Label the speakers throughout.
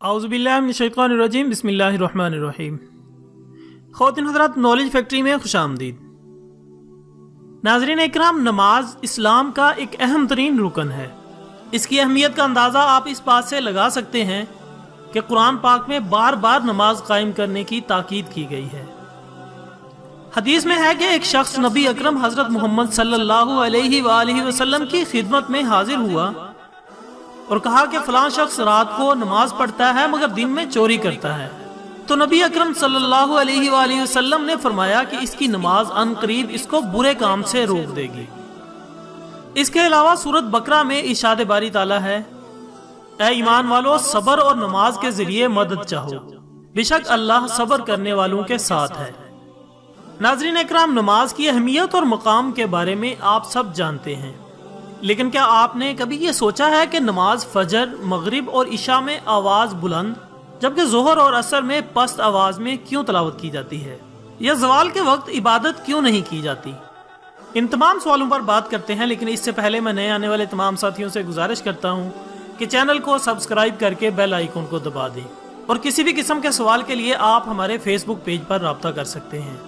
Speaker 1: औज़ुबिल्लाहिमिनश्शैतानिर्रजीम बिस्मिल्लाहिर्रहमानिर्रहीम। ख़वातीन हज़रात, knowledge factory में खुशामदीद। नाज़रीन इकराम, नमाज इस्लाम का एक अहम तरीन रुकन है। इसकी अहमियत का अंदाज़ा आप इस बात से लगा सकते हैं कि कुरान पाक में बार बार नमाज कायम करने की ताकीद की गई है। हदीस में है कि एक शख्स नबी अकरम हज़रत मोहम्मद सल्लल्लाहु अलैहि वसल्लम की खिदमत में हाजिर हुआ और कहा कि फलां शख्स रात को नमाज पढ़ता है मगर दिन में चोरी करता है। तो नबी अकरम सल्लल्लाहु अलैहि वसल्लम ने फरमाया कि इसकी नमाज अनकरीब इसको बुरे काम से रोक देगी। इसके अलावा सूरत बकरा में इरशाद बारी ताला है, ऐ ईमान वालों, सब्र और नमाज के जरिए मदद चाहो, बेशक अल्लाह सब्र करने वालों के साथ है। नाज़रीन इकराम, नमाज की अहमियत और मकाम के बारे में आप सब जानते हैं, लेकिन क्या आपने कभी ये सोचा है कि नमाज फजर, मगरिब और इशा में आवाज बुलंद जबकि जोहर और असर में पस्त आवाज में क्यों तलावत की जाती है, या ज़वाल के वक्त इबादत क्यों नहीं की जाती? इन तमाम सवालों पर बात करते हैं, लेकिन इससे पहले मैं नए आने वाले तमाम साथियों से गुजारिश करता हूँ कि चैनल को सब्सक्राइब करके बेल आइकन को दबा दें और किसी भी किस्म के सवाल के लिए आप हमारे फेसबुक पेज पर राब्ता कर सकते हैं।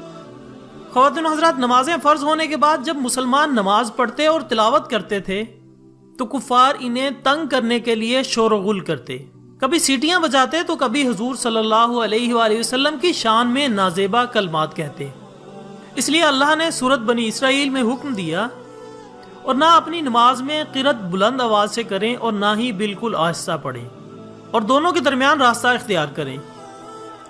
Speaker 1: ख़वातीन हज़रात, नमाजें फ़र्ज होने के बाद जब मुसलमान नमाज पढ़ते और तिलावत करते थे तो कुफ़ार इन्हें तंग करने के लिए शोरगुल करते, कभी सीटियां बजाते तो कभी हुजूर सल्लल्लाहु अलैहि वसल्लम की शान में नाजेबा कलमात कहते। इसलिए अल्लाह ने सूरत बनी इसराइल में हुक्म दिया और ना अपनी नमाज में क़िरत बुलंद आवाज़ से करें और ना ही बिल्कुल आहिस्ता पढ़ें, और दोनों के दरमियान रास्ता इख्तियार करें।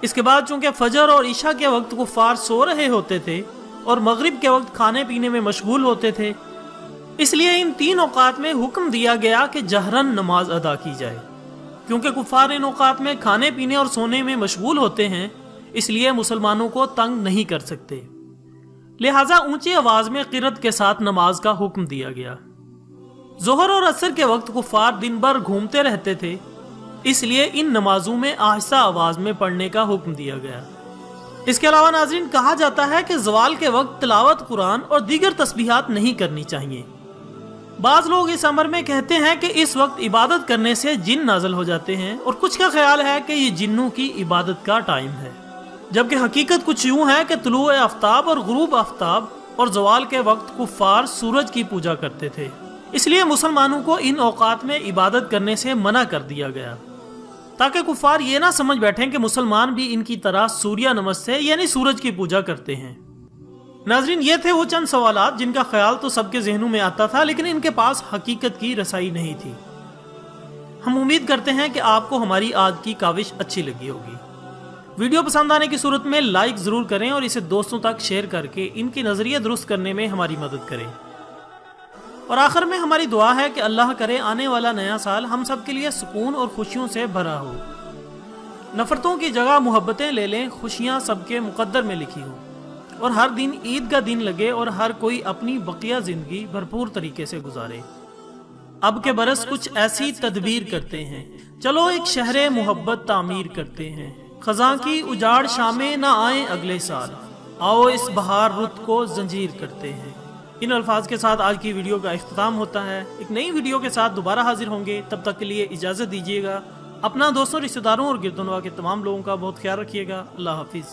Speaker 1: इसके बाद चूंकि फजर और ईशा के वक्त कुफ़ार सो रहे होते थे और मगरिब के वक्त खाने पीने में मशगूल होते थे, इसलिए इन तीन औकात में हुक्म दिया गया कि जहरन नमाज अदा की जाए। क्योंकि कुफ़ार इन औकात में खाने पीने और सोने में मशगूल होते हैं, इसलिए मुसलमानों को तंग नहीं कर सकते, लिहाजा ऊंची आवाज में क़िरत के साथ नमाज का हुक्म दिया गया। जोहर और असर के वक्त कुफ़ार दिन भर घूमते रहते थे, इसलिए इन नमाजों में आहिस्ता आवाज में पढ़ने का हुक्म दिया गया। इसके अलावा नाज़रीन, कहा जाता है कि ज़वाल के वक्त तिलावत कुरान और दीगर तस्बीहात नहीं करनी चाहिए। बाज़ लोग इस अमर में कहते हैं कि इस वक्त इबादत करने से जिन नाज़िल हो जाते हैं, और कुछ का ख्याल है कि ये जिन्नों की इबादत का टाइम है, जबकि हकीकत कुछ यूं है कि तुलूए आफ्ताब और गुरूब आफ्ताब और ज़वाल के वक्त कुफ़ार सूरज की पूजा करते थे, इसलिए मुसलमानों को इन औकात में इबादत करने से मना कर दिया गया, ताकि कुफ़ार ये ना समझ बैठें कि मुसलमान भी इनकी तरह सूर्य नमस्ते यानी सूरज की पूजा करते हैं। नाज़रीन, ये थे वो चंद सवालात जिनका ख्याल तो सबके जहनों में आता था, लेकिन इनके पास हकीकत की रसाई नहीं थी। हम उम्मीद करते हैं कि आपको हमारी आज की काविश अच्छी लगी होगी। वीडियो पसंद आने की सूरत में लाइक ज़रूर करें और इसे दोस्तों तक शेयर करके इनकी नज़रिया दुरुस्त करने में हमारी मदद करें। और आखिर में हमारी दुआ है कि अल्लाह करे आने वाला नया साल हम सब के लिए सुकून और खुशियों से भरा हो, नफरतों की जगह मोहब्बतें ले लें, खुशियाँ सबके मुकद्दर में लिखी हो, और हर दिन ईद का दिन लगे और हर कोई अपनी बकिया जिंदगी भरपूर तरीके से गुजारे। अब के बरस कुछ ऐसी तदबीर करते हैं, चलो एक शहरे मोहब्बत तामीर करते हैं, खज़ां की उजाड़ शामें ना आए अगले साल, आओ इस बहार रुत को जंजीर करते हैं। इन अल्फाज के साथ आज की वीडियो का इख्तिताम होता है। एक नई वीडियो के साथ दोबारा हाजिर होंगे, तब तक के लिए इजाज़त दीजिएगा। अपना दोस्तों, रिश्तेदारों और गिरदोनवा के तमाम लोगों का बहुत ख्याल रखिएगा। अल्लाह हाफिज़।